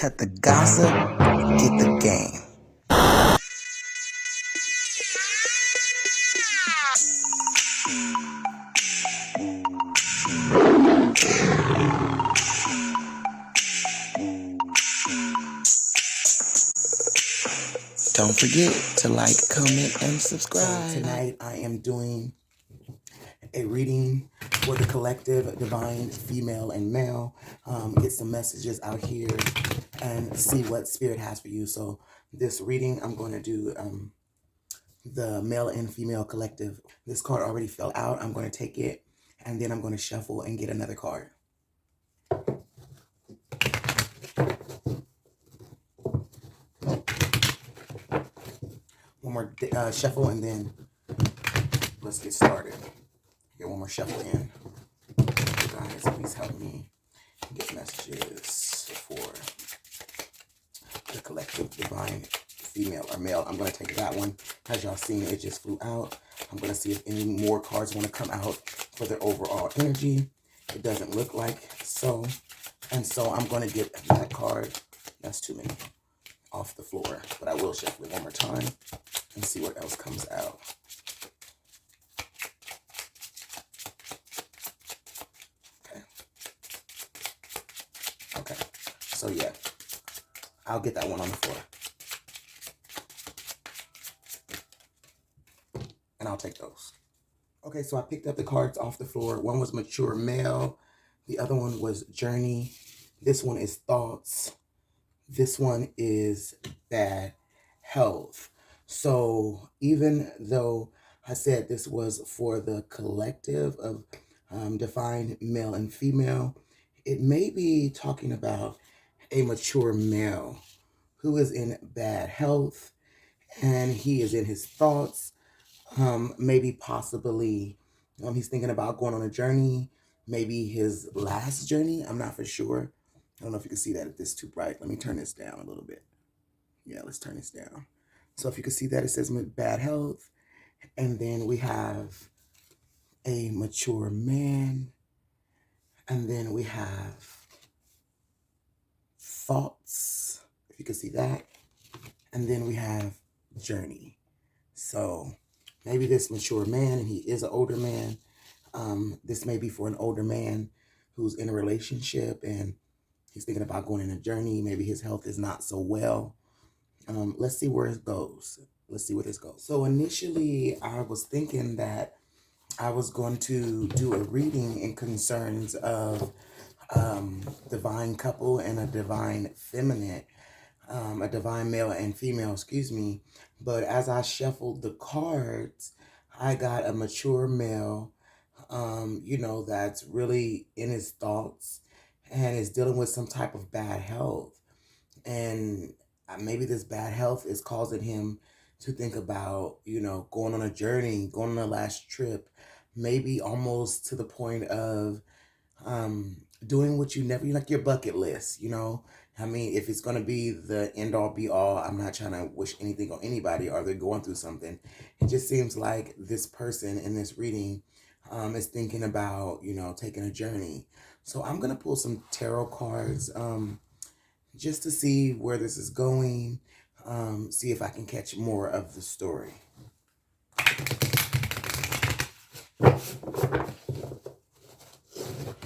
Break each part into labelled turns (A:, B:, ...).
A: Cut the gossip, get the game. Don't forget to like, comment, and subscribe. So tonight I am doing a reading for the collective, divine, female, and male. Get some messages out here and see what spirit has for you. So this reading, I'm going to do the male and female collective. This card already fell out. I'm going to take it and then I'm going to shuffle and get another card. One more shuffle and then let's get started. Get one more shuffle in. Guys, please help me get messages for the collective, divine, female, or male. I'm going to take that one. As y'all seen, it just flew out. I'm going to see if any more cards want to come out for their overall energy. It doesn't look like so. And so I'm going to get that card. That's too many off the floor. But I will shuffle it one more time and see what else comes out. Okay. So yeah, I'll get that one on the floor. And I'll take those. Okay, so I picked up the cards off the floor. One was mature male. The other one was journey. This one is thoughts. This one is bad health. So even though I said this was for the collective of defined male and female, it may be talking about a mature male who is in bad health and he is in his thoughts. Maybe possibly he's thinking about going on a journey, maybe his last journey. I'm not for sure. I don't know if you can see that if this is too bright. Let me turn this down a little bit. Yeah, let's turn this down. So if you can see that, it says bad health. And then we have a mature man. And then we have thoughts, if you can see that. And then we have journey. So maybe this mature man, and he is an older man. This may be for an older man who's in a relationship and he's thinking about going on a journey. Maybe his health is not so well. Let's see where it goes. Let's see where this goes. So initially, I was thinking that I was going to do a reading in concerns of divine couple and a divine feminine, a divine male and female, excuse me. But as I shuffled the cards, I got a mature male, that's really in his thoughts and is dealing with some type of bad health. And maybe this bad health is causing him to think about, going on a journey, going on a last trip, maybe almost to the point of doing what you never, like your bucket list, I mean, if it's going to be the end all be all, I'm not trying to wish anything on anybody or they're going through something. It just seems like this person in this reading is thinking about, taking a journey. So I'm going to pull some tarot cards just to see where this is going, see if I can catch more of the story.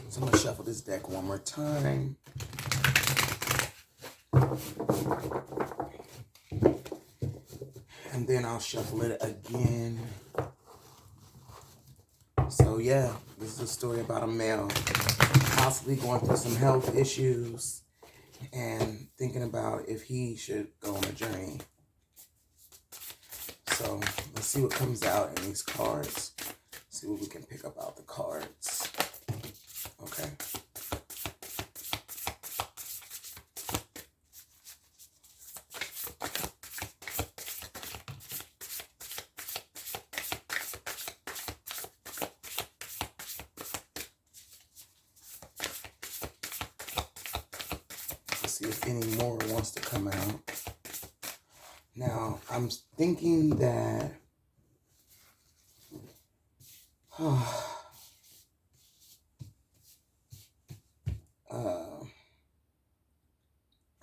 A: So I'm going to shuffle this deck one more time. And then I'll shuffle it again. So yeah, this is a story about a male possibly going through some health issues and thinking about if he should go on a journey. So let's see what comes out in these cards. See what we can pick up out the cards. Okay. See if any more wants to come out. Now, I'm thinking that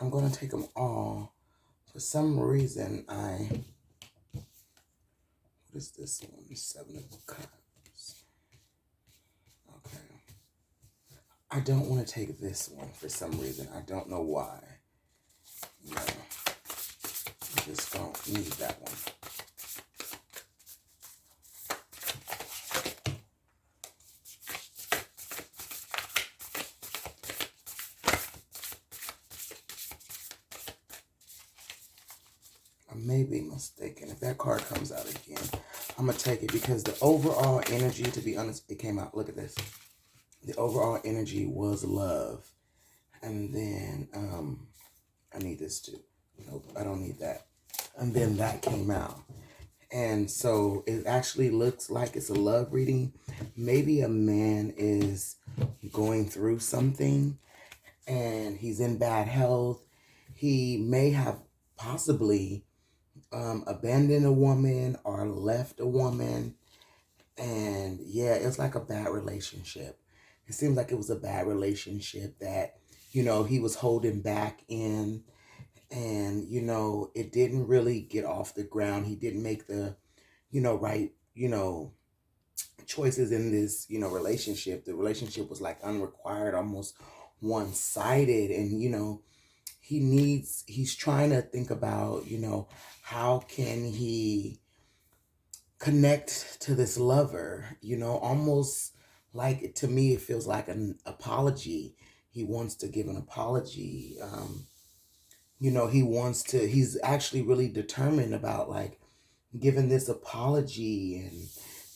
A: I'm going to take them all. For some reason, what is this one? 7 of Cups. Okay. I don't want to take this one for some reason. I don't know why. No, I just don't need that one. I may be mistaken. If that card comes out again, I'm going to take it because the overall energy, to be honest, it came out. Look at this. The overall energy was love. And then I need this too. Nope, I don't need that. And then that came out. And so it actually looks like it's a love reading. Maybe a man is going through something and he's in bad health. He may have possibly abandoned a woman or left a woman. And yeah, it's like a bad relationship. It seems like it was a bad relationship that, he was holding back in. And, it didn't really get off the ground. He didn't make the, right, choices in this, relationship. The relationship was like unrequired, almost one-sided. And, he's trying to think about, how can he connect to this lover, almost like, to me, it feels like an apology. He wants to give an apology. He's actually really determined about like giving this apology and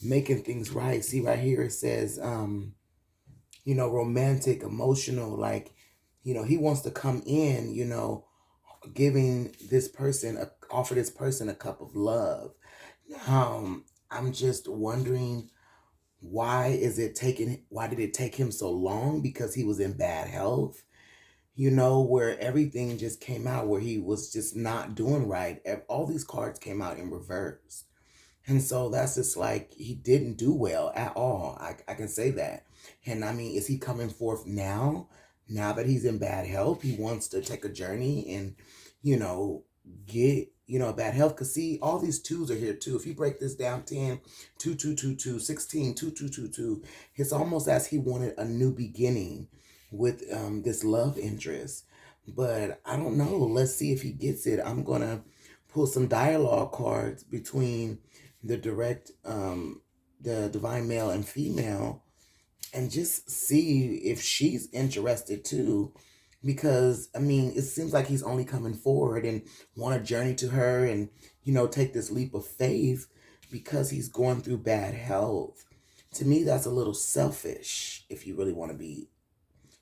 A: making things right. See right here, it says, romantic, emotional, like, he wants to come in, giving this person, offer this person a cup of love. I'm just wondering, why did it take him so long? Because he was in bad health, where everything just came out, where he was just not doing right. All these cards came out in reverse. And so that's just like, he didn't do well at all. I can say that. And I mean, is he coming forth now? Now that he's in bad health, he wants to take a journey and, get, bad health. Because see, all these twos are here too. If you break this down, 10, 2, 2, 2, 2, 16, 2, 2, 2, 2, it's almost as he wanted a new beginning with this love interest. But I don't know. Let's see if he gets it. I'm going to pull some dialogue cards between the divine male and female, and just see if she's interested too. Because, I mean, it seems like he's only coming forward and want to journey to her and, take this leap of faith because he's going through bad health. To me, that's a little selfish, if you really want to be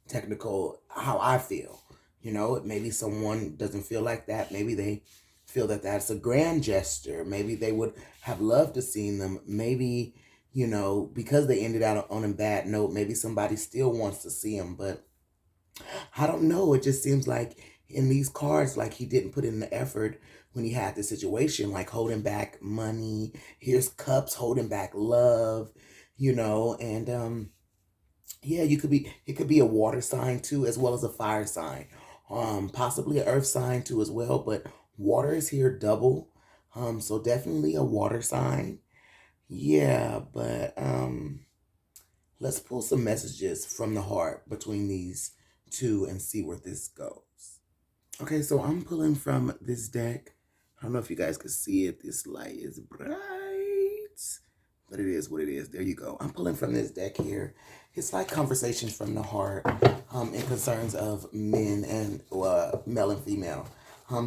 A: technical, how I feel. Maybe someone doesn't feel like that. Maybe they feel that that's a grand gesture. Maybe they would have loved to see them. Maybe, because they ended out on a bad note, maybe somebody still wants to see him. But I don't know. It just seems like in these cards, like he didn't put in the effort when he had the situation, like holding back money. Here's cups, holding back love, and yeah, it could be a water sign too, as well as a fire sign. Possibly an earth sign too as well, but water is here double. So definitely a water sign. Yeah, but let's pull some messages from the heart between these two and see where this goes. Okay, so I'm pulling from this deck. I don't know if you guys can see it. This light is bright, but it is what it is. There you go. I'm pulling from this deck here. It's like conversations from the heart in concerns of men and male and female.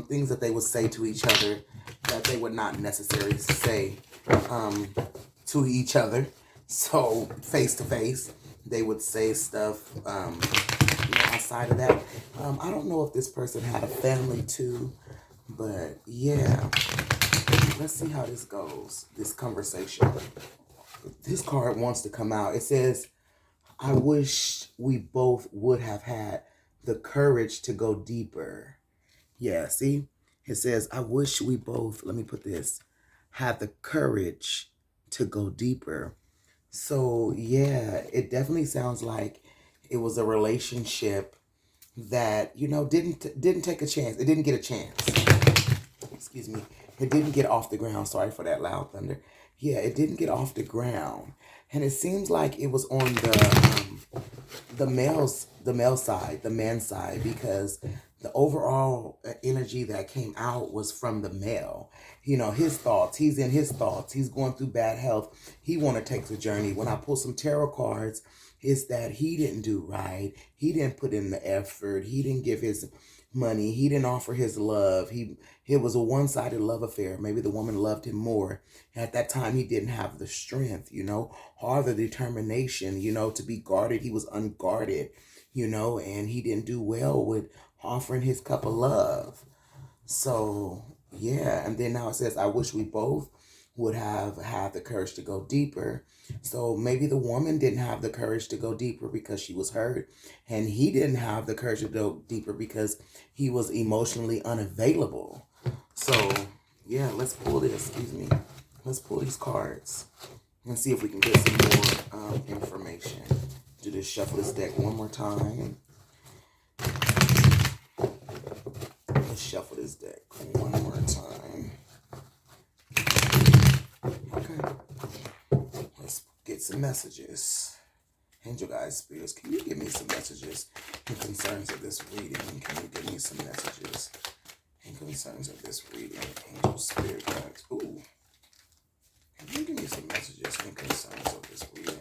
A: Things that they would say to each other that they would not necessarily say to each other. So face to face, they would say stuff outside of that. I don't know if this person had a family too, but yeah. Let's see how this goes, this conversation. This card wants to come out. It says, I wish we both would have had the courage to go deeper. Yeah, see? It says, I wish we both, let me put this, had the courage to go deeper. So, yeah, it definitely sounds like it was a relationship that, you know, didn't take a chance. It didn't get a chance. Excuse me. It didn't get off the ground. Sorry for that loud thunder. Yeah, it didn't get off the ground. And it seems like it was on the male side, the man's side, because the overall energy that came out was from the male. You know, his thoughts. He's in his thoughts. He's going through bad health. He want to take the journey. When I pull some tarot cards, it's that he didn't do right. He didn't put in the effort. He didn't give his money. He didn't offer his love. It was a one-sided love affair. Maybe the woman loved him more. At that time, he didn't have the strength, you know, or the determination, you know, to be guarded. He was unguarded, you know, and he didn't do well with offering his cup of love. So, yeah. And then now it says, I wish we both would have had the courage to go deeper. So maybe the woman didn't have the courage to go deeper because she was hurt, and he didn't have the courage to go deeper because he was emotionally unavailable. So yeah, let's pull this. Excuse me. Let's pull these cards and see if we can get some more information. Do this, shuffle this deck one more time. Let's shuffle this deck one more time. Okay. Let's get some messages. Angel guides, spirits, can you give me some messages in concerns of this reading? Can you give me some messages in concerns of this reading? Angel, spirit guides. Ooh. Can you give me some messages in concerns of this reading?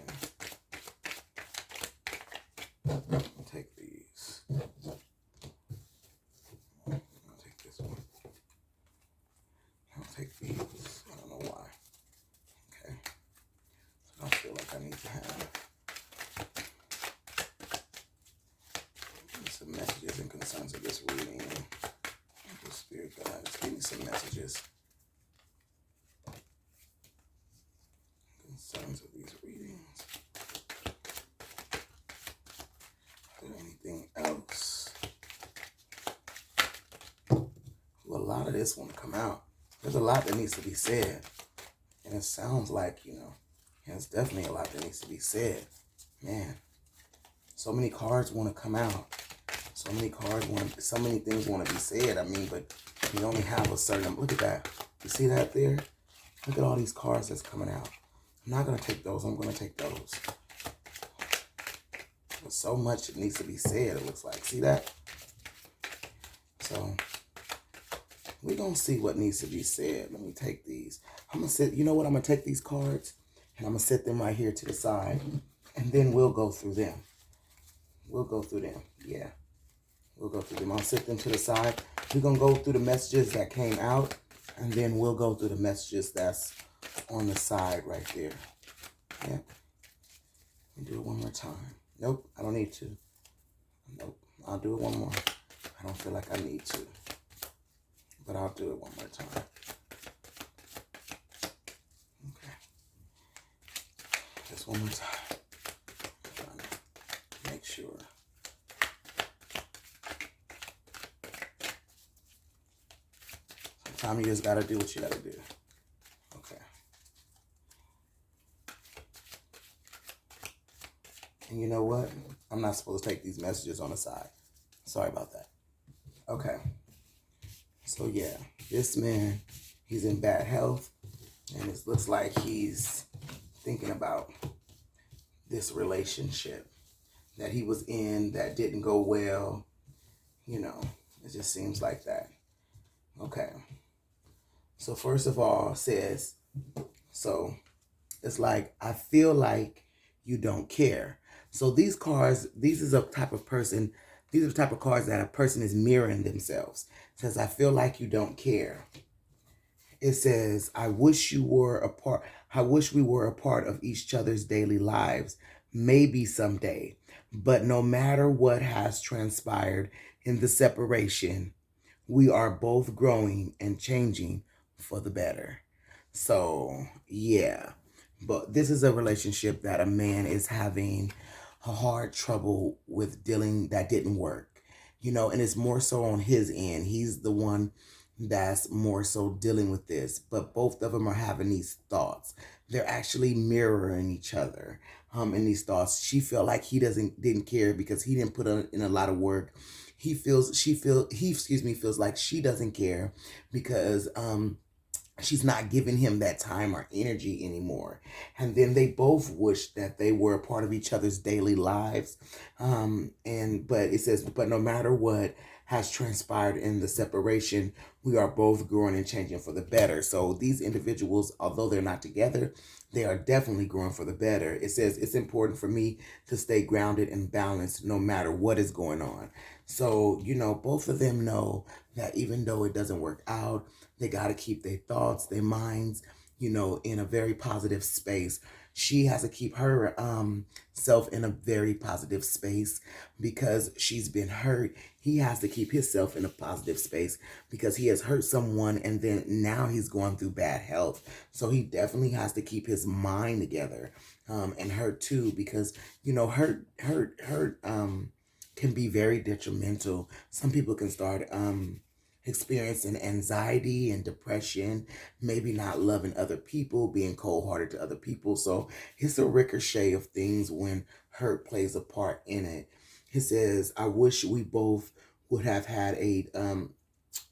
A: I'll take these. I'll take this one. I'll take these. I don't know why. Okay. So I feel like I need to have some messages and concerns of this reading. The spirit guides, give me some messages. Concerns of these readings. Is there anything else? Well, a lot of this want to come out. There's a lot that needs to be said. And it sounds like, you know, there's definitely a lot that needs to be said. Man, so many cards want to come out. So many things want to be said. I mean, but you only have a certain, look at that. You see that there? Look at all these cards that's coming out. I'm not going to take those. I'm going to take those. But so much needs to be said, it looks like. See that? So we're going to see what needs to be said. Let me take these. I'm going to sit, you know what? I'm going to take these cards and I'm going to set them right here to the side. And then we'll go through them. We'll go through them. Yeah. We'll go through them. I'll set them to the side. We're going to go through the messages that came out. And then we'll go through the messages that's on the side right there. Yeah. Let me do it one more time. Nope, I don't need to. Nope, I'll do it one more. I don't feel like I need to. But I'll do it one more time. Okay. Just one more time. I'm trying to make sure. Sometimes you just gotta do what you gotta do. Okay. And you know what? I'm not supposed to take these messages on the side. Sorry about that. Okay. So yeah, this man, he's in bad health. And it looks like he's thinking about this relationship that he was in that didn't go well. You know, it just seems like that. Okay. So first of all, says, so it's like, I feel like you don't care. So these cards, these is a type of person, these are the type of cards that a person is mirroring themselves. It says, I feel like you don't care. It says, I wish we were a part of each other's daily lives, maybe someday. But no matter what has transpired in the separation, we are both growing and changing for the better. So, yeah. But this is a relationship that a man is having a hard trouble with dealing, that didn't work. You know, and it's more so on his end. He's the one that's more so dealing with this. But both of them are having these thoughts. They're actually mirroring each other in these thoughts. She felt like he didn't care because he didn't put in a lot of work. Feels like she doesn't care because she's not giving him that time or energy anymore. And then they both wish that they were a part of each other's daily lives. But it says, but no matter what has transpired in the separation, we are both growing and changing for the better. So these individuals, although they're not together, they are definitely growing for the better. It says it's important for me to stay grounded and balanced no matter what is going on. So, both of them know that even though it doesn't work out, they got to keep their thoughts, their minds, in a very positive space. She has to keep her self in a very positive space because she's been hurt. He has to keep himself in a positive space because he has hurt someone, and then now he's going through bad health. So he definitely has to keep his mind together, and her too, because hurt can be very detrimental. Some people can start experiencing anxiety and depression, maybe not loving other people, being cold-hearted to other people. So it's a ricochet of things when hurt plays a part in it. It says, I wish we both would have had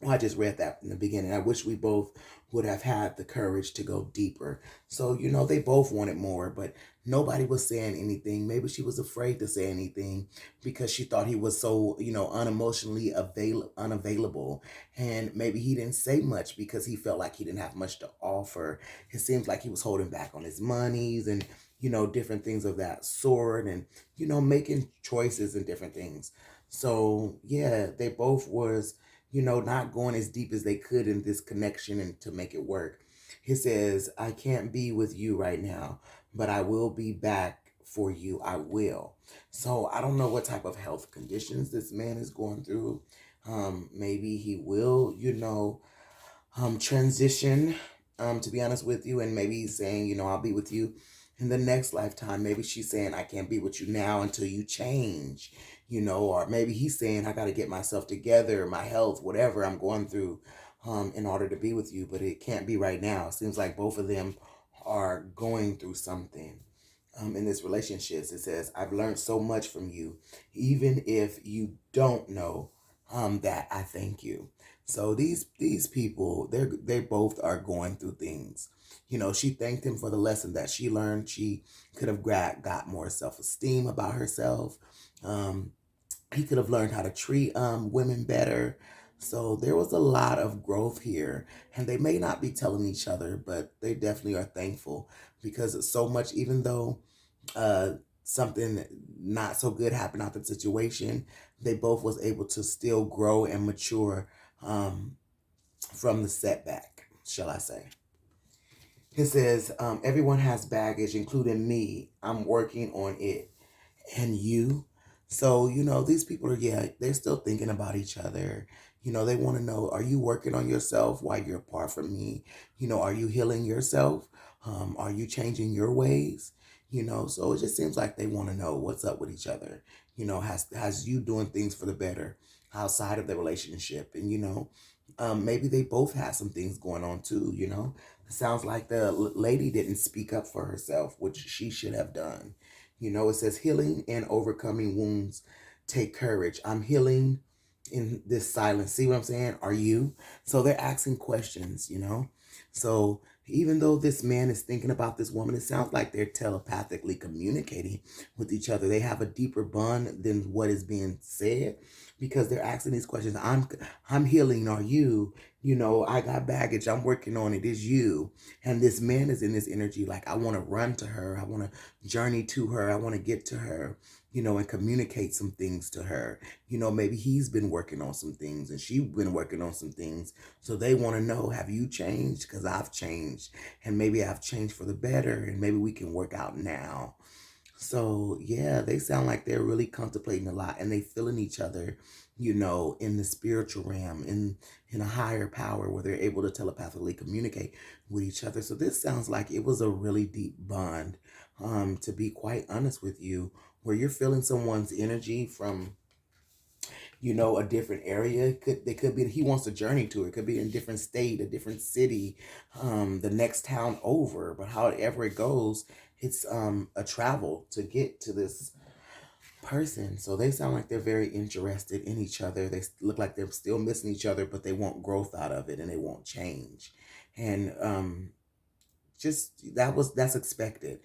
A: well, I just read that in the beginning. I wish we both would have had the courage to go deeper. So, they both wanted more, but nobody was saying anything. Maybe she was afraid to say anything because she thought he was so, unemotionally unavailable. And maybe he didn't say much because he felt like he didn't have much to offer. It seems like he was holding back on his monies and, different things of that sort, and, making choices and different things. So, yeah, they both was not going as deep as they could in this connection and to make it work. He says, I can't be with you right now, but I will be back for you. I will. So I don't know what type of health conditions this man is going through. Maybe he will, transition, to be honest with you. And maybe he's saying, I'll be with you in the next lifetime. Maybe she's saying, I can't be with you now until you change, or maybe he's saying, I got to get myself together, my health, whatever I'm going through, in order to be with you, but it can't be right now. It seems like both of them are going through something. In this relationship, it says, I've learned so much from you, even if you don't know that I thank you. So these people, they both are going through things. She thanked him for the lesson that she learned. She could have got more self-esteem about herself. He could have learned how to treat women better. So there was a lot of growth here, and they may not be telling each other, but they definitely are thankful because it's so much, even though uh, something not so good happened out of the situation, they both was able to still grow and mature from the setback, shall I say. It says, everyone has baggage, including me. I'm working on it. And you? So, these people are, yeah, they're still thinking about each other. They want to know, are you working on yourself while you're apart from me? Are you healing yourself? Are you changing your ways? So it just seems like they want to know what's up with each other. Has you doing things for the better outside of the relationship? And, maybe they both have some things going on too, It sounds like the lady didn't speak up for herself, which she should have done. It says healing and overcoming wounds take courage. I'm healing in this silence. See what I'm saying? Are you? So they're asking questions, So even though this man is thinking about this woman, it sounds like they're telepathically communicating with each other. They have a deeper bond than what is being said because they're asking these questions. I'm healing. Are you? I got baggage. I'm working on it. Is you? And this man is in this energy like, I want to run to her. I want to journey to her. I want to get to her, and communicate some things to her. Maybe he's been working on some things and she's been working on some things. So they want to know, have you changed? Because I've changed, and maybe I've changed for the better, and maybe we can work out now. So yeah, they sound like they're really contemplating a lot, and they feeling each other, in the spiritual realm, in a higher power where they're able to telepathically communicate with each other. So this sounds like it was a really deep bond, to be quite honest with you, where you're feeling someone's energy from, a different area. They could be, he wants to journey to it. It could be in a different state, a different city, the next town over. But however it goes, it's a travel to get to this person. So they sound like they're very interested in each other. They look like they're still missing each other, but they want growth out of it and they want change. And just that's expected.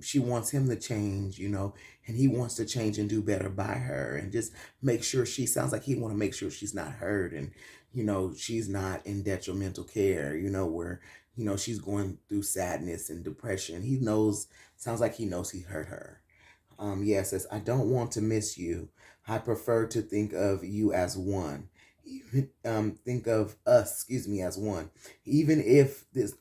A: She wants him to change, and he wants to change and do better by her, and just make sure she sounds like he want to make sure she's not hurt, and she's not in detrimental care, where she's going through sadness and depression. He knows, sounds like he knows he hurt her. Yeah, it says, I don't want to miss you. I prefer to think of you as one. Even think of us, excuse me, as one. Even if this,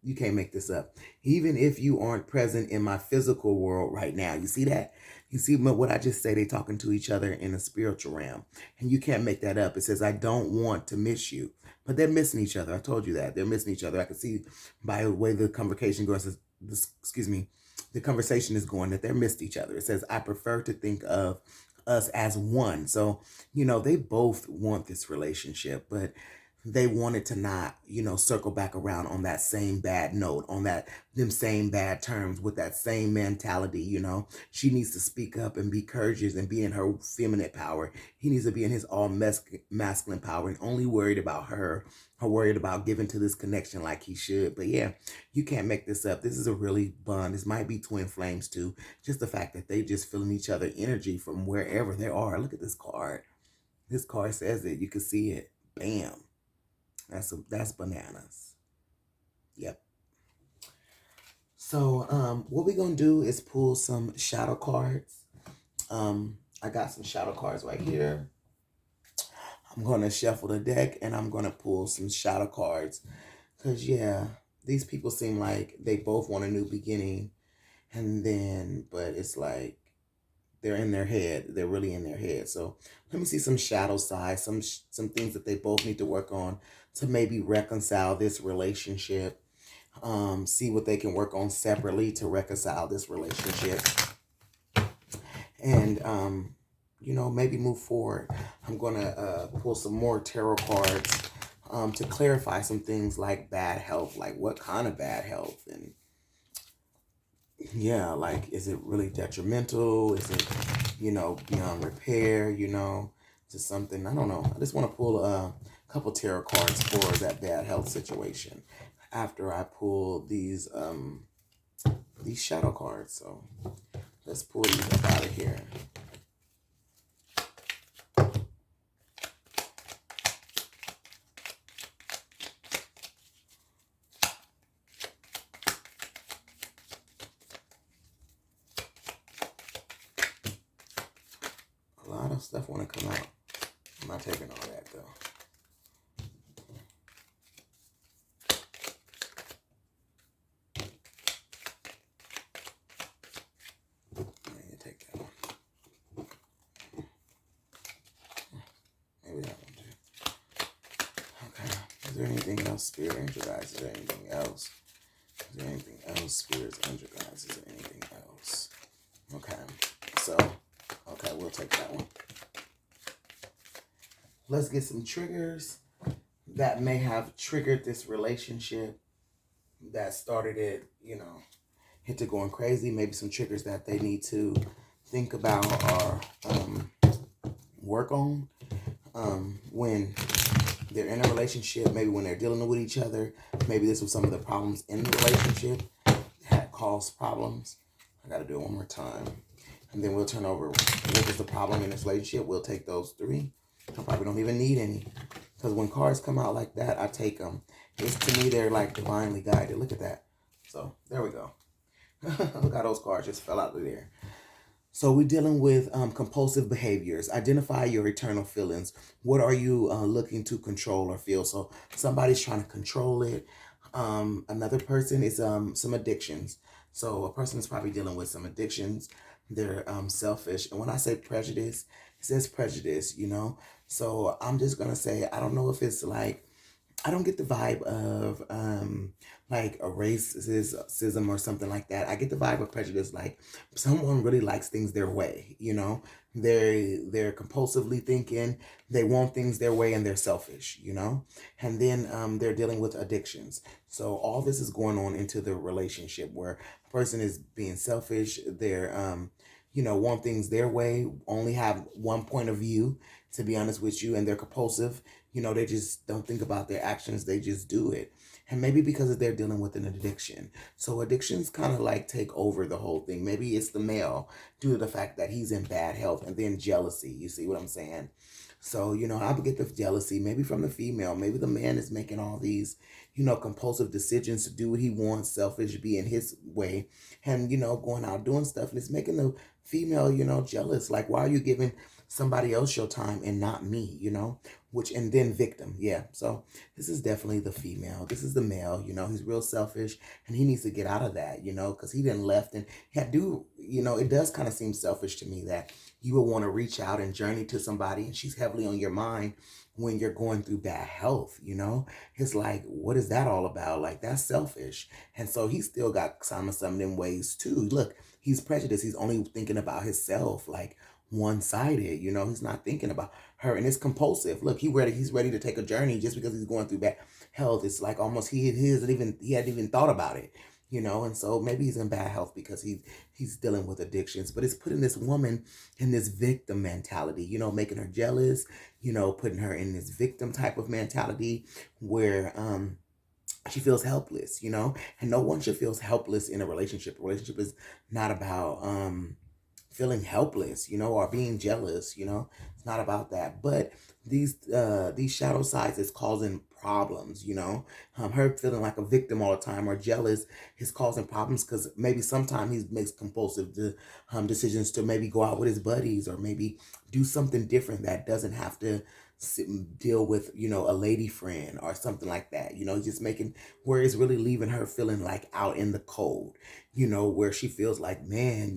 A: you can't make this up. Even if you aren't present in my physical world right now. You see that? You see what I just say? They talking to each other in a spiritual realm. And you can't make that up. It says, I don't want to miss you. But they're missing each other. I told you that. They're missing each other. I can see by the way the conversation goes, excuse me, the conversation is going, that they're missed each other. It says, I prefer to think of us as one. So, they both want this relationship, but they wanted to not, circle back around on that same bad note, on them same bad terms, with that same mentality. She needs to speak up and be courageous and be in her feminine power. He needs to be in his all masculine power, and only worried about her, or worried about giving to this connection like he should. But yeah, you can't make this up. This is a really bond. This might be twin flames too. Just the fact that they just feeling each other energy from wherever they are. Look at this card. This card says it. You can see it. Bam. That's bananas. Yep. So what we're gonna do is pull some shadow cards. I got some shadow cards right here. I'm gonna shuffle the deck and I'm gonna pull some shadow cards. Cause yeah, these people seem like they both want a new beginning, but it's like they're in their head. They're really in their head. So let me see some shadow side, some things that they both need to work on to maybe reconcile this relationship. See what they can work on separately to reconcile this relationship. And, maybe move forward. I'm going to pull some more tarot cards to clarify some things like bad health, like what kind of bad health, and yeah, like, is it really detrimental? Is it, beyond repair, to something? I don't know. I just want to pull a couple tarot cards for that bad health situation after I pull these shadow cards. So let's pull these up out of here. A lot of stuff want to come out. I'm not taking all that though. Yeah, take that one. Maybe that one too. Okay. Is there anything else, Spirit, Angel Guides? Is there anything else? Is there anything else, Spirits, Angel Guides? Is there anything else? Okay. So, okay, we'll take that one. Let's get some triggers that may have triggered this relationship that started it, hit to going crazy. Maybe some triggers that they need to think about or work on when they're in a relationship, maybe when they're dealing with each other. Maybe this was some of the problems in the relationship that caused problems. I got to do it one more time. And then we'll turn over what was the problem in this relationship. We'll take those three. I probably don't even need any. Because when cards come out like that, I take them. It's, to me, they're like divinely guided. Look at that. So, there we go. Look how those cards just fell out of there. So we're dealing with compulsive behaviors. Identify your eternal feelings. What are you looking to control or feel? So somebody's trying to control it. Another person is some addictions. So a person is probably dealing with some addictions. They're selfish. And when I say prejudice, it says prejudice, So I'm just going to say, I don't know if it's like, I don't get the vibe of like a racism or something like that. I get the vibe of prejudice, like someone really likes things their way, They're compulsively thinking, they want things their way, and they're selfish, And then they're dealing with addictions. So all this is going on into the relationship where a person is being selfish, they're want things their way, only have one point of view, to be honest with you, and they're compulsive. They just don't think about their actions, they just do it. And maybe because they're dealing with an addiction. So addictions kind of like take over the whole thing. Maybe it's the male due to the fact that he's in bad health, and then jealousy. You see what I'm saying? So, I would get the jealousy, maybe from the female. Maybe the man is making all these, compulsive decisions to do what he wants, selfish, be in his way, and, going out doing stuff. And it's making the female, jealous. Like, why are you giving somebody else your time and not me, and then victim. Yeah. So this is definitely the female. This is the male, he's real selfish, and he needs to get out of that, because he didn't left, and it does kind of seem selfish to me that you would want to reach out and journey to somebody and she's heavily on your mind when you're going through bad health. It's like, what is that all about? Like, that's selfish. And so he still got some of them ways too. Look, he's prejudiced. He's only thinking about himself, like one-sided. He's not thinking about her, and it's compulsive. Look, he's ready to take a journey just because he's going through bad health. It's like almost he hadn't even thought about it. And so maybe he's in bad health because he's dealing with addictions, but it's putting this woman in this victim mentality, making her jealous, putting her in this victim type of mentality where she feels helpless, and no one should feel helpless in a relationship. A relationship is not about feeling helpless, or being jealous, it's not about that. But these shadow sides is causing problems, her feeling like a victim all the time or jealous is causing problems because maybe sometimes he makes compulsive decisions to maybe go out with his buddies or maybe do something different that doesn't have to deal with, a lady friend or something like that. Just making where it's really leaving her feeling like out in the cold, where she feels like, man,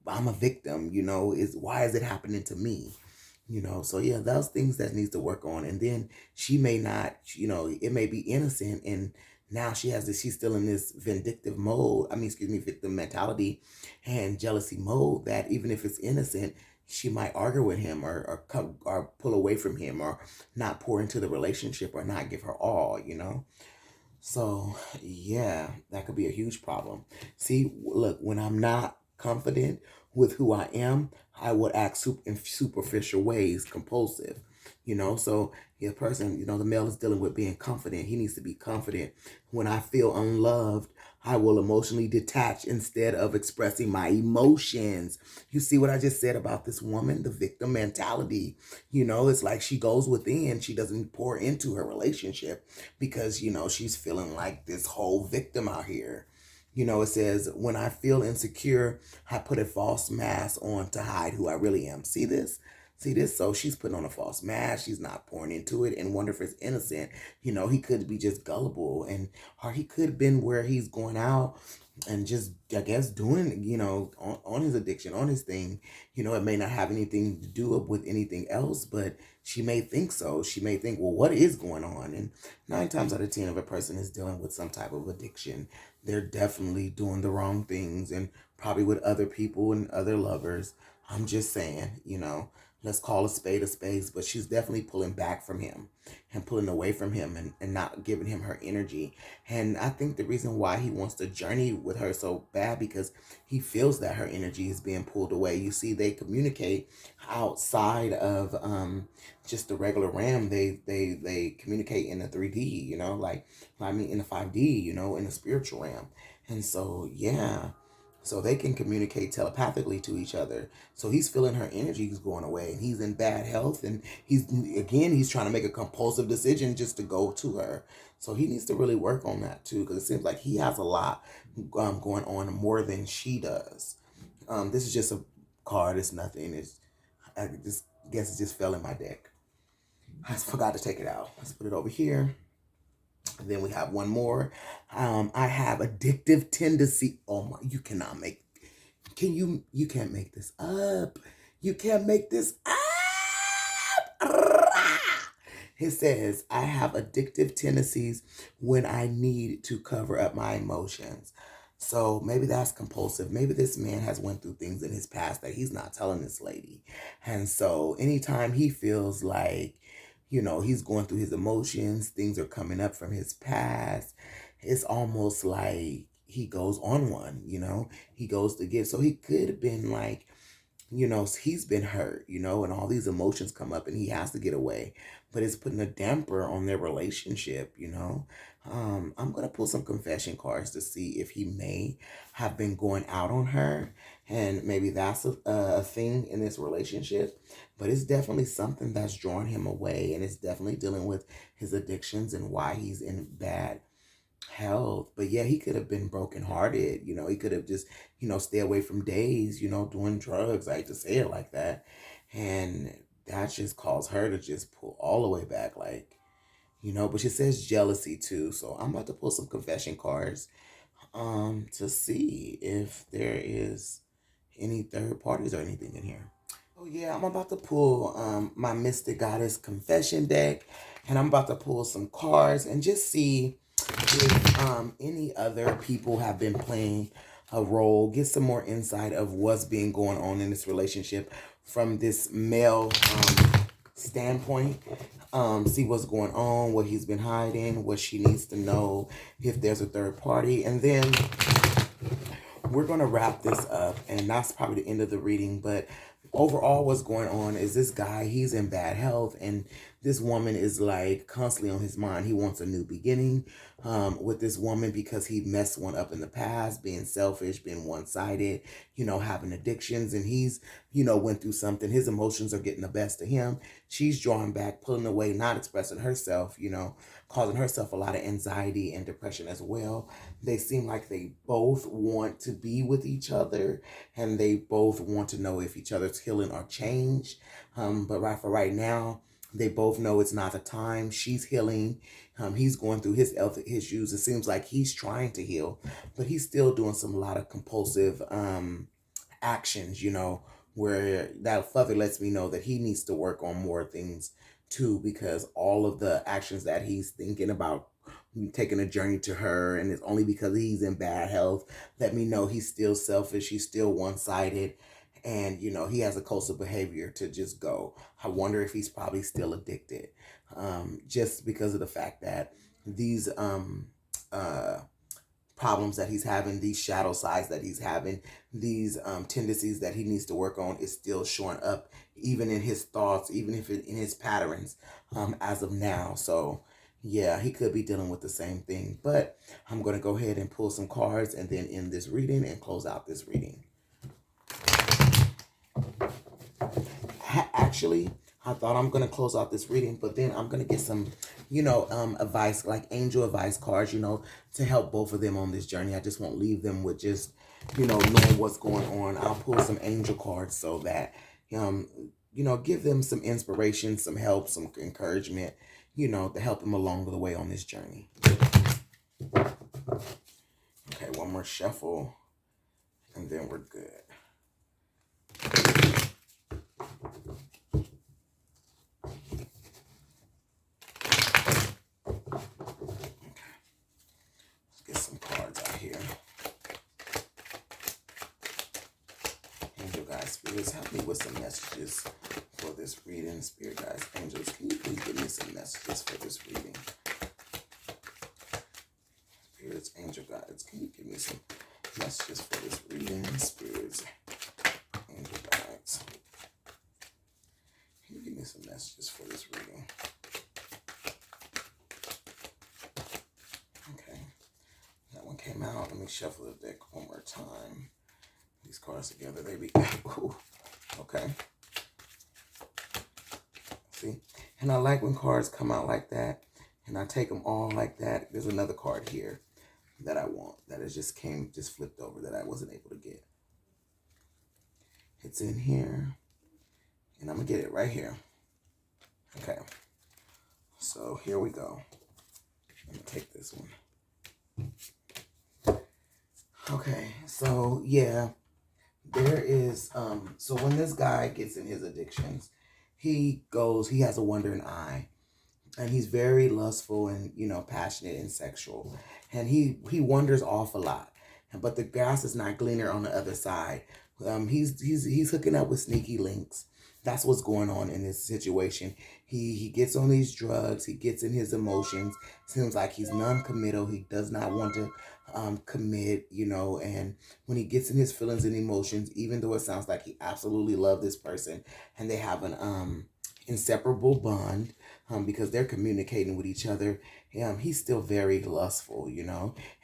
A: I'm a victim, why is it happening to me? So yeah, those things that needs to work on. And then she may not, it may be innocent, and now she's still in this vindictive mode. Victim mentality and jealousy mode, that even if it's innocent, she might argue with him or pull away from him or not pour into the relationship or not give her all, So yeah, that could be a huge problem. See, look, when I'm not confident with who I am, I would act in superficial ways, compulsive. So the person, the male is dealing with being confident. He needs to be confident. When I feel unloved, I will emotionally detach instead of expressing my emotions. You see what I just said about this woman, the victim mentality. It's like she goes within, she doesn't pour into her relationship because, she's feeling like this whole victim out here. It says, when I feel insecure, I put a false mask on to hide who I really am. See this? See this? So she's putting on a false mask. She's not pouring into it and wonder if it's innocent. He could be just gullible, or he could have been where he's going out and just, I guess, doing, on his addiction, on his thing. It may not have anything to do with anything else, but she may think so. She may think, well, what is going on? And 9 times out of 10, if a person is dealing with some type of addiction, they're definitely doing the wrong things and probably with other people and other lovers. I'm just saying, let's call a spade, but she's definitely pulling back from him and pulling away from him and not giving him her energy. And I think the reason why he wants to journey with her so bad, because he feels that her energy is being pulled away. You see, they communicate outside of just the regular RAM. They communicate in the 3D, in the 5D, in the spiritual realm. And so, yeah. So they can communicate telepathically to each other. So he's feeling her energy is going away, and he's in bad health, and he's trying to make a compulsive decision just to go to her. So he needs to really work on that too, because it seems like he has a lot going on more than she does. This is just a card. It's nothing. I just guess it just fell in my deck. I forgot to take it out. Let's put it over here. And then we have one more. I have addictive tendency. Oh my, you cannot make, you can't make this up. You can't make this up. It says, I have addictive tendencies when I need to cover up my emotions. So maybe that's compulsive. Maybe this man has went through things in his past that he's not telling this lady. And so anytime he feels like, he's going through his emotions, things are coming up from his past, it's almost like he goes on one, he goes to get, so he could have been like, he's been hurt, and all these emotions come up and he has to get away, but it's putting a damper on their relationship. I'm going to pull some confession cards to see if he may have been going out on her, and maybe that's a thing in this relationship, but it's definitely something that's drawing him away, and it's definitely dealing with his addictions and why he's in bad health. But yeah, he could have been brokenhearted. He could have just, stay away from days, doing drugs. I hate to say it like that. And that just caused her to just pull all the way back, like, but she says jealousy too. So I'm about to pull some confession cards to see if there is any third parties or anything in here. Oh yeah, I'm about to pull my Mystic Goddess confession deck, and I'm about to pull some cards and just see if any other people have been playing a role, get some more insight of what's being going on in this relationship from this male standpoint. See what's going on, what he's been hiding, what she needs to know, if there's a third party, and then we're going to wrap this up, and that's probably the end of the reading. But overall, what's going on is this guy, he's in bad health, and this woman is like constantly on his mind. He wants a new beginning with this woman because he messed one up in the past, being selfish, being one-sided, having addictions, and he's, went through something. His emotions are getting the best of him. She's drawing back, pulling away, not expressing herself, causing herself a lot of anxiety and depression as well. They seem like they both want to be with each other, and they both want to know if each other's healing or change. But right now, they both know it's not the time. She's healing. He's going through his health issues. It seems like he's trying to heal, but he's still doing a lot of compulsive actions, where that further lets me know that he needs to work on more things too, because all of the actions that he's thinking about taking a journey to her, and it's only because he's in bad health, let me know he's still selfish, he's still one-sided, and he has a compulsive behavior to just go. I wonder if he's probably still addicted, just because of the fact that these problems that he's having, these shadow sides that he's having, these tendencies that he needs to work on is still showing up, even in his thoughts, even if in his patterns, as of now. So yeah, he could be dealing with the same thing. But I'm going to go ahead and pull some cards and then end this reading and close out this reading. Actually, I thought I'm going to close out this reading, but then I'm going to get some, advice, like angel advice cards, to help both of them on this journey. I just won't leave them with just, knowing what's going on. I'll pull some angel cards so that, give them some inspiration, some help, some encouragement, to help them along the way on this journey. Okay, one more shuffle, and then we're good. Spirits, help me with some messages for this reading. Spirit guides, angels, can you please give me some messages for this reading? Spirits, angel guides, can you give me some messages for this reading? Spirits, angel guides, can you give me some messages for this reading? Okay, that one came out. Let me shuffle the deck one more time. These cards together, they be ooh, okay. See, and I like when cards come out like that, and I take them all like that. There's another card here that I want that is just flipped over that I wasn't able to get. It's in here, and I'm gonna get it right here. Okay, so here we go. I'm gonna take this one. Okay, so yeah. There is, so when this guy gets in his addictions, he has a wandering eye, and he's very lustful and, passionate and sexual, and he wanders off a lot, but the grass is not greener on the other side. He's hooking up with sneaky links, that's what's going on in this situation. He gets on these drugs, he gets in his emotions, seems like he's non-committal, he does not want to commit, and when he gets in his feelings and emotions, even though it sounds like he absolutely loves this person and they have an inseparable bond, because they're communicating with each other, he's still very lustful,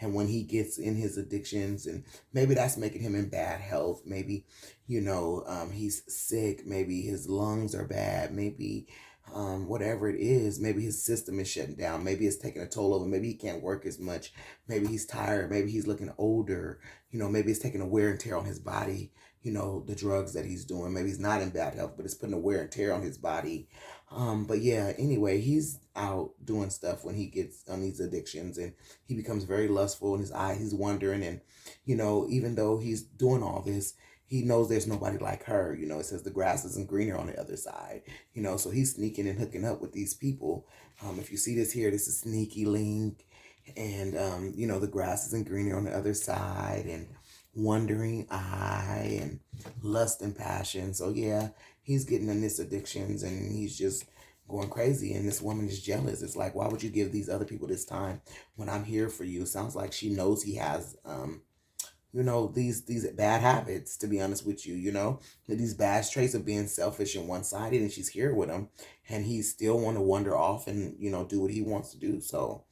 A: and when he gets in his addictions, and maybe that's making him in bad health, maybe, he's sick, maybe his lungs are bad, maybe whatever it is, maybe his system is shutting down, maybe it's taking a toll over, maybe he can't work as much, maybe he's tired, maybe he's looking older, maybe it's taking a wear and tear on his body, the drugs that he's doing, maybe he's not in bad health, but it's putting a wear and tear on his body. But yeah, anyway, he's out doing stuff when he gets on these addictions, and he becomes very lustful in his eye. He's wondering, and even though he's doing all this, he knows there's nobody like her. It says the grass isn't greener on the other side. So he's sneaking and hooking up with these people. If you see this here, this is sneaky link, and the grass isn't greener on the other side, and wandering eye, and lust and passion. So yeah, he's getting in this addictions, and he's just going crazy, and this woman is jealous. It's like, why would you give these other people this time when I'm here for you? Sounds like she knows he has these bad habits, to be honest with you, these bad traits of being selfish and one-sided, and she's here with him, and he still want to wander off and do what he wants to do. So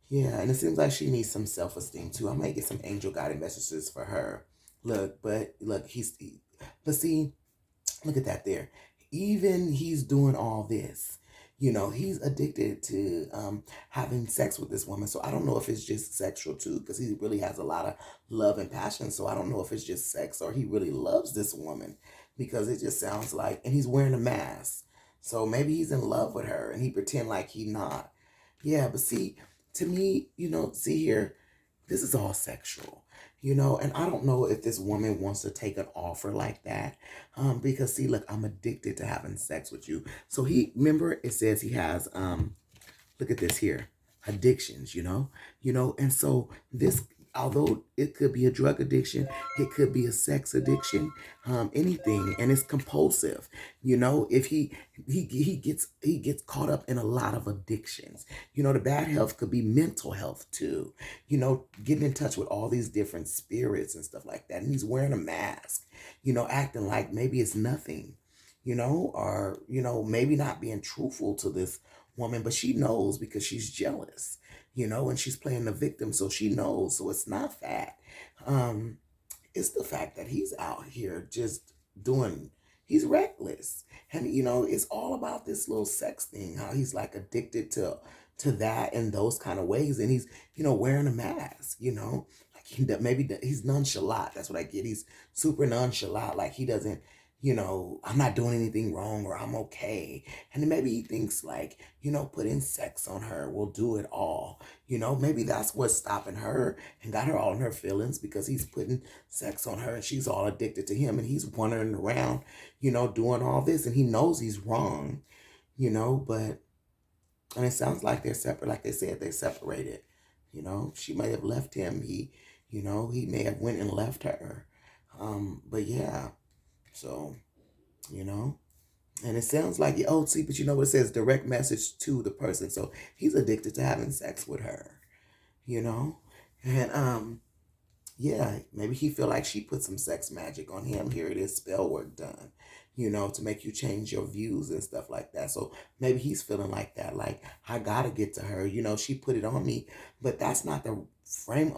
A: yeah, and it seems like she needs some self-esteem too. I might get some angel guided messages for her. But see, look at that there. Even he's doing all this. He's addicted to having sex with this woman. So I don't know if it's just sexual too, because he really has a lot of love and passion. So I don't know if it's just sex or he really loves this woman, because it just sounds like, and he's wearing a mask. So maybe he's in love with her and he pretend like he not. Yeah, but see, to me, see here, this is all sexual, and I don't know if this woman wants to take an offer like that, because see, look, I'm addicted to having sex with you. So remember, it says he has, look at this here, addictions, and so this, although it could be a drug addiction, it could be a sex addiction, anything, and it's compulsive. If he gets caught up in a lot of addictions. The bad health could be mental health too. Getting in touch with all these different spirits and stuff like that. And he's wearing a mask. Acting like maybe it's nothing. Or maybe not being truthful to this woman, but she knows because she's jealous. And she's playing the victim, so she knows. So it's not that. It's the fact that he's out here just he's reckless. And, it's all about this little sex thing, how he's like addicted to that and those kind of ways. And he's, wearing a mask, like maybe he's nonchalant. That's what I get. He's super nonchalant. Like he doesn't, I'm not doing anything wrong, or I'm okay. And then maybe he thinks like, putting sex on her will do it all. Maybe that's what's stopping her and got her all in her feelings, because he's putting sex on her and she's all addicted to him, and he's wandering around, doing all this, and he knows he's wrong, but, and it sounds like they're separate. Like they said, they're separated. She may have left him. He may have went and left her. But yeah. So, and it sounds like, oh, see, but what it says? Direct message to the person. So he's addicted to having sex with her, and, yeah, maybe he feel like she put some sex magic on him. Here it is, spell work done, to make you change your views and stuff like that. So maybe he's feeling like that. Like, I gotta get to her. She put it on me, but that's not the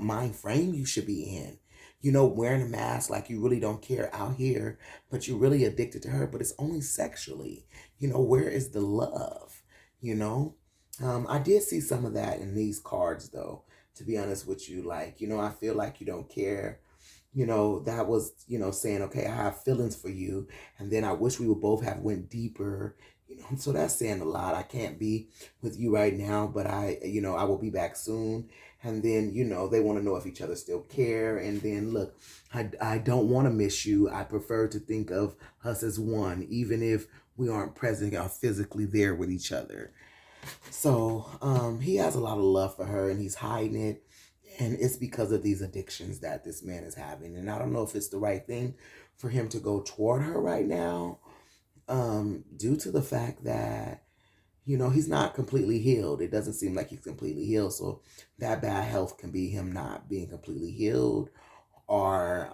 A: mind frame you should be in. Wearing a mask like you really don't care out here, but you're really addicted to her, but it's only sexually. Where is the love? I did see some of that in these cards, though, to be honest with you. Like, I feel like you don't care. That was, saying, okay, I have feelings for you, and then I wish we would both have went deeper. So that's saying a lot. I can't be with you right now, but I will be back soon. And then, they want to know if each other still care. And then, look, I don't want to miss you. I prefer to think of us as one, even if we aren't present or physically there with each other. So he has a lot of love for her, and he's hiding it. And it's because of these addictions that this man is having. And I don't know if it's the right thing for him to go toward her right now. due to the fact that, he's not completely healed. It doesn't seem like he's completely healed. So that bad health can be him not being completely healed, or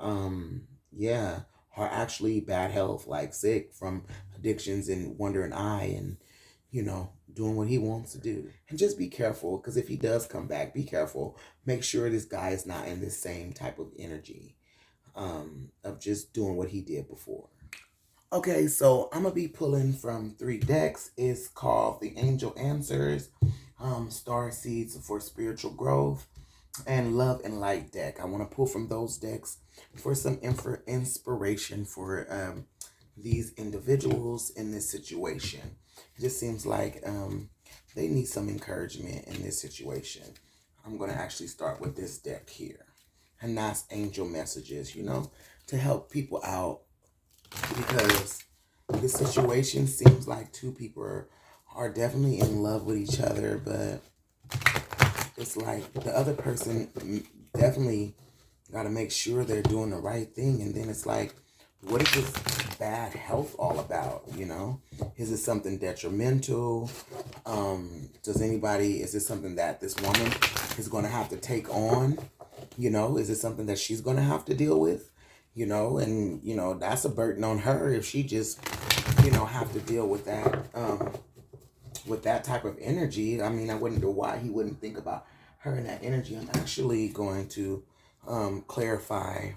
A: yeah, or actually bad health, like sick from addictions and wandering eye, and doing what he wants to do. And just be careful, because if he does come back, be careful. Make sure this guy is not in the same type of energy of just doing what he did before. Okay, so I'm gonna be pulling from 3 decks. It's called the Angel Answers, Star Seeds for Spiritual Growth, and Love and Light deck. I want to pull from those decks for some inspiration for these individuals in this situation. It just seems like they need some encouragement in this situation. I'm going to actually start with this deck here. And that's angel messages, to help people out, because this situation seems like 2 people are definitely in love with each other, but it's like the other person definitely got to make sure they're doing the right thing. And then it's like, what is this bad health all about? Is it something detrimental? Is this something that this woman is going to have to take on? Is it something that she's going to have to deal with? And that's a burden on her if she just, have to deal with that type of energy. I mean, I wonder why he wouldn't think about her in that energy. I'm actually going to clarify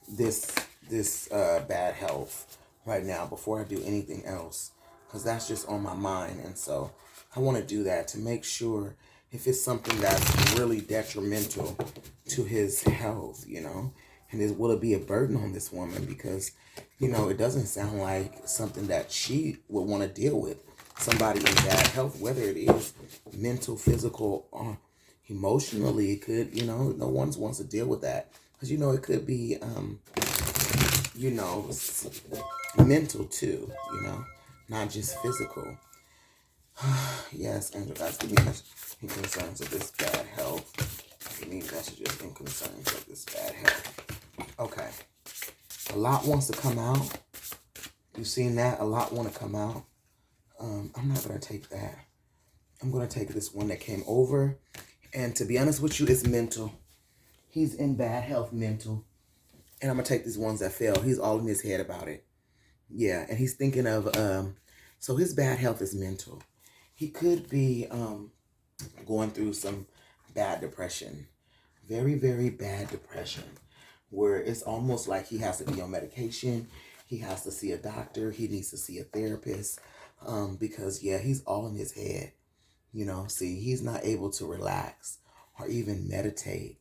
A: this bad health right now before I do anything else, because that's just on my mind. And so I want to do that to make sure if it's something that's really detrimental to his health, and will it be a burden on this woman? Because, it doesn't sound like something that she would want to deal with. Somebody in bad health, whether it is mental, physical, or emotionally, it could, no one wants to deal with that. Because, it could be, mental too, not just physical. Yes, Angel, guys, give me messages in concerns of this bad health. Give me messages in concerns of this bad health. Okay. A lot wants to come out. You've seen that? A lot want to come out. I'm not going to take that. I'm going to take this one that came over. And to be honest with you, it's mental. He's in bad health, mental. And I'm going to take these ones that fell. He's all in his head about it. Yeah, and he's thinking of, so his bad health is mental. He could be going through some bad depression. Very, very bad depression, where it's almost like he has to be on medication. He has to see a doctor. He needs to see a therapist, because, yeah, he's all in his head. See, he's not able to relax or even meditate.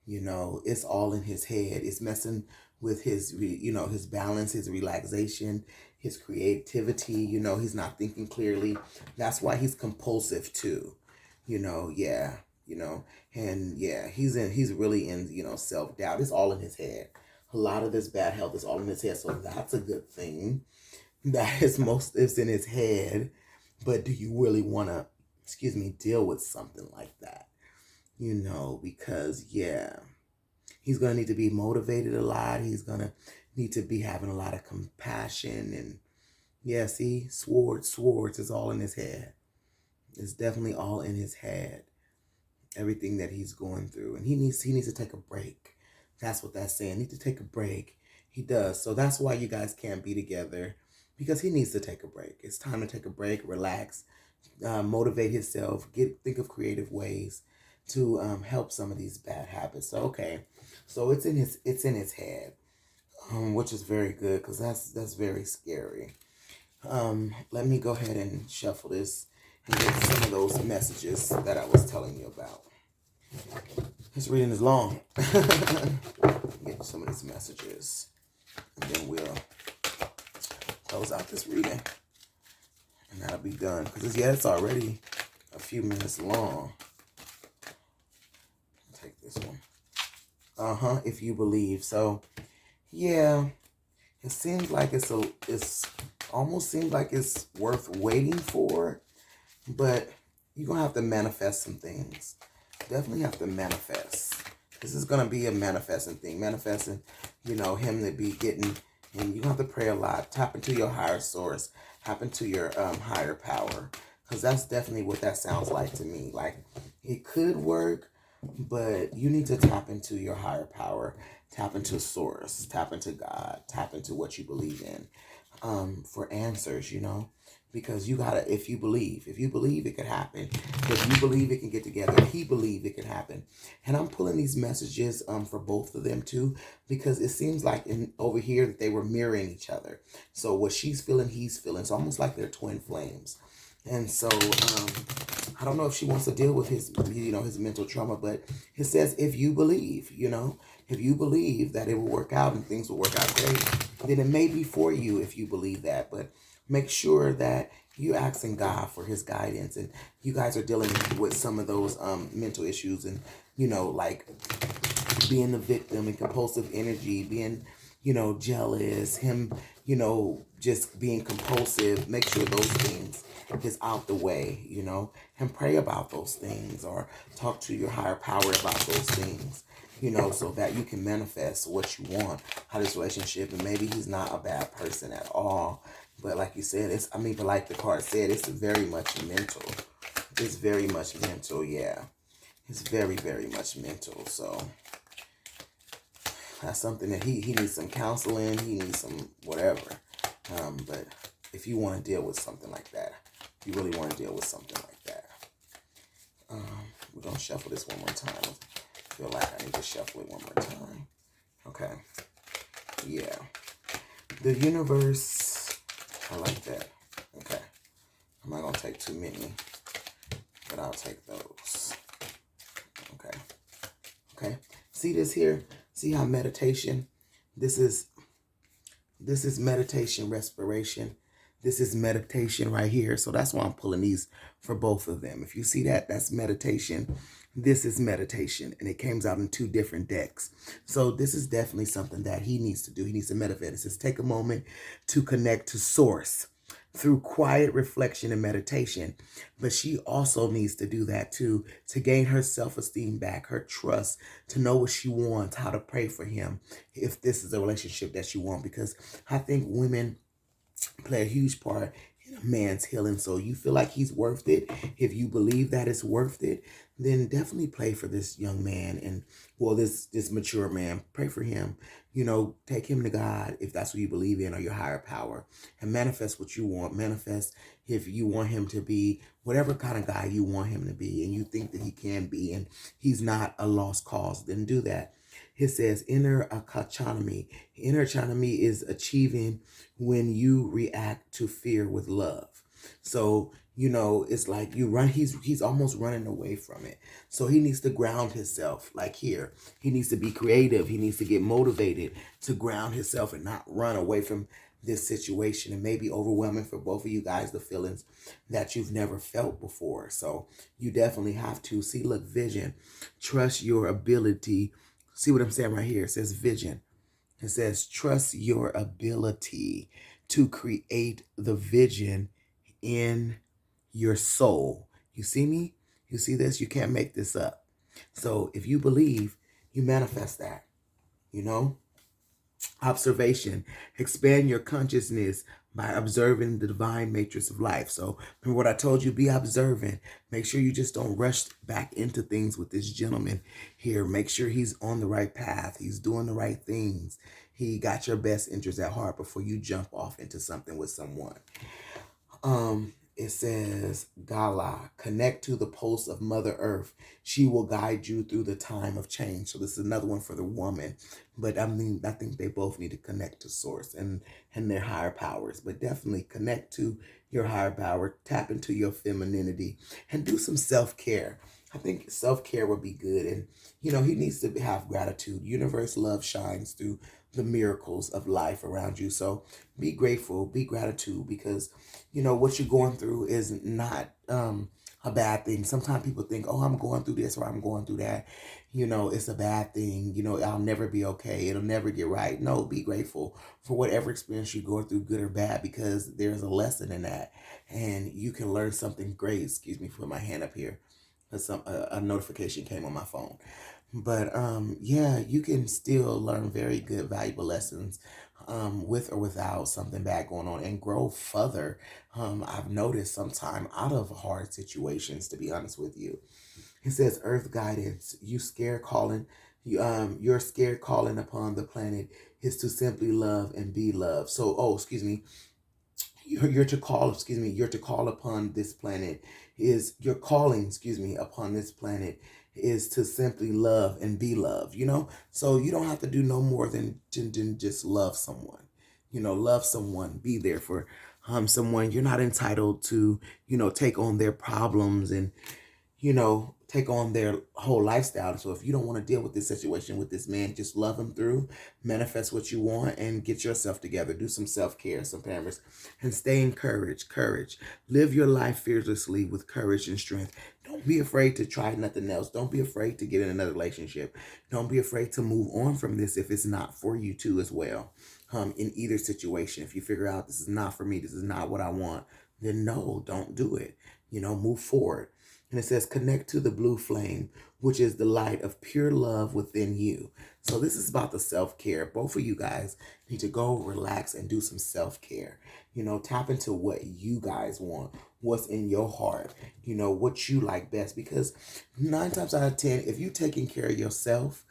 A: It's all in his head. It's messing with his, his balance, his relaxation, his creativity. He's not thinking clearly. That's why he's compulsive too. Yeah, and yeah, he's really in, self-doubt. It's all in his head. A lot of this bad health is all in his head. So that's a good thing. That is it's in his head. But do you really want to, deal with something like that? Because, yeah, he's going to need to be motivated a lot. He's going to need to be having a lot of compassion. And, yeah, see, swords is all in his head. It's definitely all in his head. Everything that he's going through. And he needs to take a break. That's what that's saying. Need to take a break. He does. So that's why you guys can't be together, because he needs to take a break. It's time to take a break, relax, motivate himself, think of creative ways to help some of these bad habits. So, okay, so it's in his head, which is very good, because that's very scary. Let me go ahead and shuffle this and get some of those messages that I was telling you about. This reading is long. Get some of these messages, and then we'll close out this reading, and that'll be done. Because it's already a few minutes long. Take this one. If you believe. So, yeah, it seems like it's almost seems like it's worth waiting for, but you're gonna have to manifest some things. Definitely have to manifest. This is gonna be a manifesting thing. Manifesting, him to be getting And you have to pray a lot. Tap into your higher source. Tap into your higher power. Because that's definitely what that sounds like to me. Like, it could work, but you need to tap into your higher power. Tap into source. Tap into God. Tap into what you believe in for answers, you know. Because you gotta, if you believe it could happen. If you believe it can get together, if he believe it can happen. And I'm pulling these messages for both of them too, because it seems like over here that they were mirroring each other. So what she's feeling, he's feeling. It's almost like they're twin flames. And so I don't know if she wants to deal with his, his mental trauma, but it says if you believe, if you believe that it will work out and things will work out great, then it may be for you if you believe that. But make sure that you're asking God for his guidance, and you guys are dealing with some of those mental issues, and like being the victim and compulsive energy, being jealous, him just being compulsive. Make sure those things is out the way, and pray about those things, or talk to your higher power about those things, so that you can manifest what you want out of this relationship. And maybe he's not a bad person at all, but like you said, but like the card said, it's very much mental. It's very much mental, yeah. It's very, very much mental. So that's something that he needs some counseling. He needs some whatever. But if you want to deal with something like that, if you really want to deal with something like that, we're going to shuffle this one more time. I feel like I need to shuffle it one more time. Okay. Yeah. The universe, I like that. Okay. I'm not going to take too many, but I'll take those. Okay. Okay. See this here? See how meditation, this is meditation, respiration. This is meditation right here. So that's why I'm pulling these for both of them. If you see that, that's meditation. This is meditation. And it came out in 2 different decks. So this is definitely something that he needs to do. He needs to meditate. It says take a moment to connect to source through quiet reflection and meditation. But she also needs to do that too, to gain her self-esteem back, her trust, to know what she wants, how to pray for him, if this is a relationship that she wants. Because I think women play a huge part in a man's healing. So you feel like he's worth it. If you believe that it's worth it, then definitely pray for this young man, and this mature man. Pray for him. Take him to God if that's what you believe in, or your higher power, and manifest what you want. Manifest if you want him to be whatever kind of guy you want him to be, and you think that he can be, and he's not a lost cause, then do that. It says inner autonomy. Inner autonomy is achieving when you react to fear with love. So, it's like he's almost running away from it. So he needs to ground himself. Like here, he needs to be creative. He needs to get motivated to ground himself and not run away from this situation. And maybe overwhelming for both of you guys, the feelings that you've never felt before. So you definitely have to see, look, vision, trust your ability. See what I'm saying right here? It says vision. It says trust your ability to create the vision in your soul. You see me? You see this? You can't make this up. So if you believe, you manifest that. Observation. Expand your consciousness by observing the divine matrix of life. So remember what I told you, be observant. Make sure you just don't rush back into things with this gentleman here. Make sure he's on the right path. He's doing the right things. He got your best interest at heart before you jump off into something with someone. It says, Gala, connect to the pulse of Mother Earth. She will guide you through the time of change. So this is another one for the woman. But I think they both need to connect to source and their higher powers. But definitely connect to your higher power. Tap into your femininity and do some self-care. I think self-care would be good. And, he needs to have gratitude. Universe love shines through the miracles of life around you. So be grateful, be gratitude, because, what you're going through is not a bad thing. Sometimes people think, oh, I'm going through this or I'm going through that. It's a bad thing. I'll never be okay. It'll never get right. No, be grateful for whatever experience you're going through, good or bad, because there's a lesson in that. And you can learn something great. Excuse me, put my hand up here. A notification came on my phone. But yeah, you can still learn very good, valuable lessons with or without something bad going on, and grow further. I've noticed sometime out of hard situations, to be honest with you. It says earth guidance. Your scared calling upon the planet is to simply love and be loved. So, oh, excuse me, you're to call, excuse me, you're to call upon this planet is your calling, excuse me, upon this planet is to simply love and be loved, So you don't have to do no more than just love someone. Love someone, be there for someone. You're not entitled to, take on their problems and take on their whole lifestyle. So if you don't want to deal with this situation with this man, just love him through, manifest what you want, and get yourself together. Do some self-care, some pampers, and stay encouraged. Courage. Live your life fearlessly with courage and strength. Don't be afraid to try nothing else. Don't be afraid to get in another relationship. Don't be afraid to move on from this if it's not for you too as well. In either situation, if you figure out this is not for me, this is not what I want, then no, don't do it. Move forward. And it says, connect to the blue flame, which is the light of pure love within you. So this is about the self-care. Both of you guys need to go relax and do some self-care. Tap into what you guys want, what's in your heart, what you like best. Because 9 times out of 10, if you're taking care of yourself,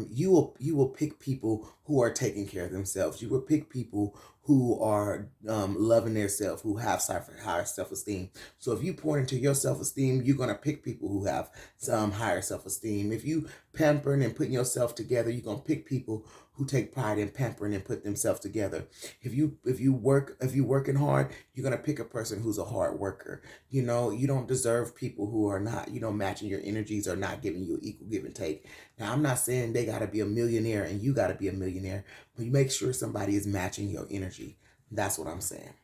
A: you will pick people who are taking care of themselves. You will pick people who are loving themselves, who have higher self-esteem. So if you pour into your self-esteem, you're going to pick people who have some higher self-esteem. If you pampering and putting yourself together, you're going to pick people who take pride in pampering and put themselves together. If you working hard, you're going to pick a person who's a hard worker. You don't deserve people who are not, matching your energies or not giving you equal give and take. Now, I'm not saying they got to be a millionaire and you got to be a millionaire, but you make sure somebody is matching your energy. That's what I'm saying.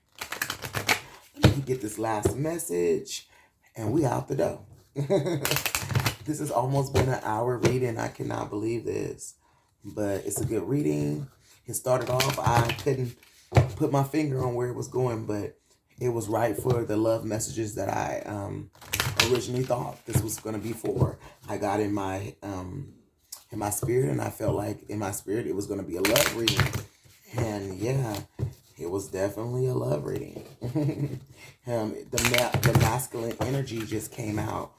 A: Let me get this last message and we out the door. This has almost been an hour reading. I cannot believe this, but it's a good reading. It started off, I couldn't put my finger on where it was going, but it was right for the love messages that I originally thought this was going to be for. I got in my spirit, and I felt like in my spirit it was going to be a love reading. And yeah, it was definitely a love reading. The masculine energy just came out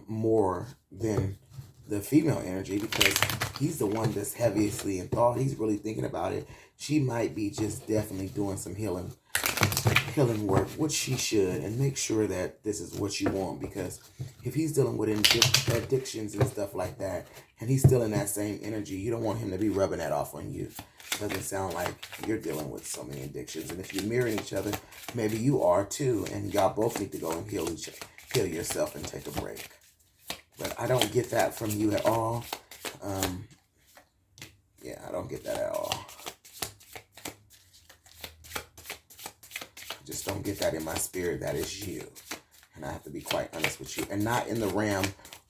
A: more than the female energy, because he's the one that's heaviously in thought. He's really thinking about it. She might be just definitely doing some healing work, which she should, and make sure that this is what you want. Because if he's dealing with addictions and stuff like that, and he's still in that same energy, you don't want him to be rubbing that off on you. Doesn't sound like you're dealing with so many addictions. And if you're mirroring each other, maybe you are too, and y'all both need to go and heal yourself and take a break. But I don't get that from you at all. Yeah, I don't get that at all. Just don't get that in my spirit. That is you. And I have to be quite honest with you. And not in the realm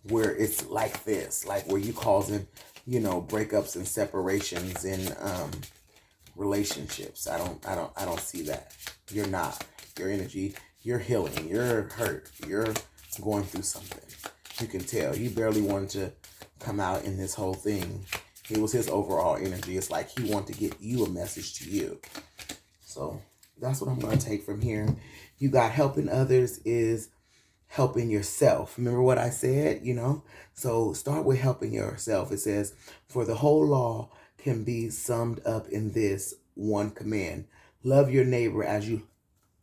A: where it's like this, like where you causing, breakups and separations in relationships. I don't see that. You're not. Your energy, you're healing, you're hurt, you're going through something. You can tell. You barely wanted to come out in this whole thing. It was his overall energy. It's like he wanted to get you a message to you. So that's what I'm going to take from here. You got helping others is helping yourself. Remember what I said, So start with helping yourself. It says, for the whole law can be summed up in this one command. Love your neighbor as you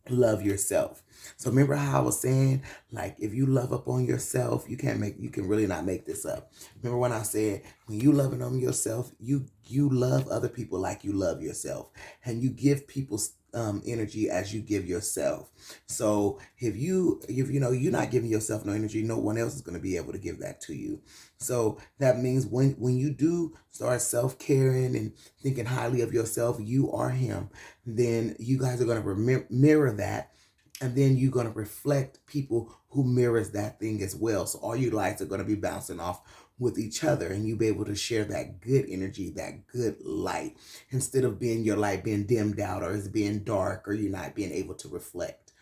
A: love yourself. So remember how I was saying, like, if you love up on yourself, you can really not make this up. Remember when I said, when you loving on yourself, you love other people like you love yourself, and you give people energy as you give yourself. So if you're not giving yourself no energy, no one else is going to be able to give that to you. So that means when you do start self-caring and thinking highly of yourself, you are him, then you guys are going to mirror that. And then you're going to reflect people who mirrors that thing as well. So all you lights are going to be bouncing off with each other, and you'll be able to share that good energy, that good light, instead of your light being dimmed out, or it's being dark, or you're not being able to reflect.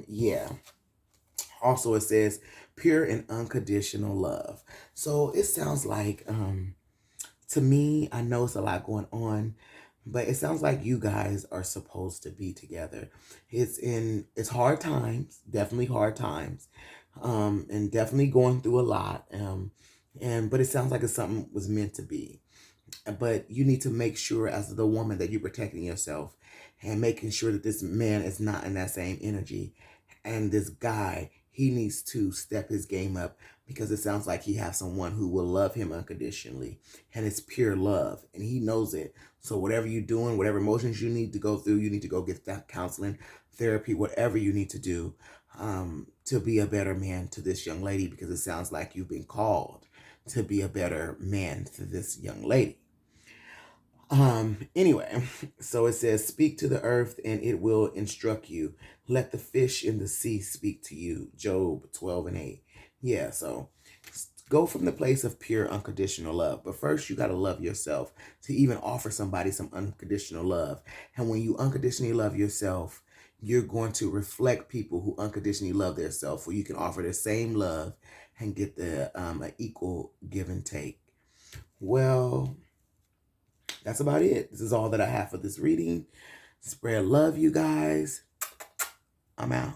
A: Yeah. Also, it says pure and unconditional love. So it sounds like, to me, I know it's a lot going on, but it sounds like you guys are supposed to be together. It's hard times, definitely hard times, and definitely going through a lot. But it sounds like it's something was meant to be. But you need to make sure, as the woman, that you're protecting yourself and making sure that this man is not in that same energy. And this guy, he needs to step his game up, because it sounds like he has someone who will love him unconditionally, and it's pure love, and he knows it. So whatever you're doing, whatever emotions you need to go through, you need to go get that counseling, therapy, whatever you need to do, to be a better man to this young lady, because it sounds like you've been called to be a better man to this young lady. Anyway, so it says, speak to the earth and it will instruct you. Let the fish in the sea speak to you. Job 12:8. Yeah, so go from the place of pure unconditional love. But first, you got to love yourself to even offer somebody some unconditional love. And when you unconditionally love yourself, you're going to reflect people who unconditionally love themselves, where you can offer the same love and get the an equal give and take. Well, that's about it. This is all that I have for this reading. Spread love, you guys. I'm out.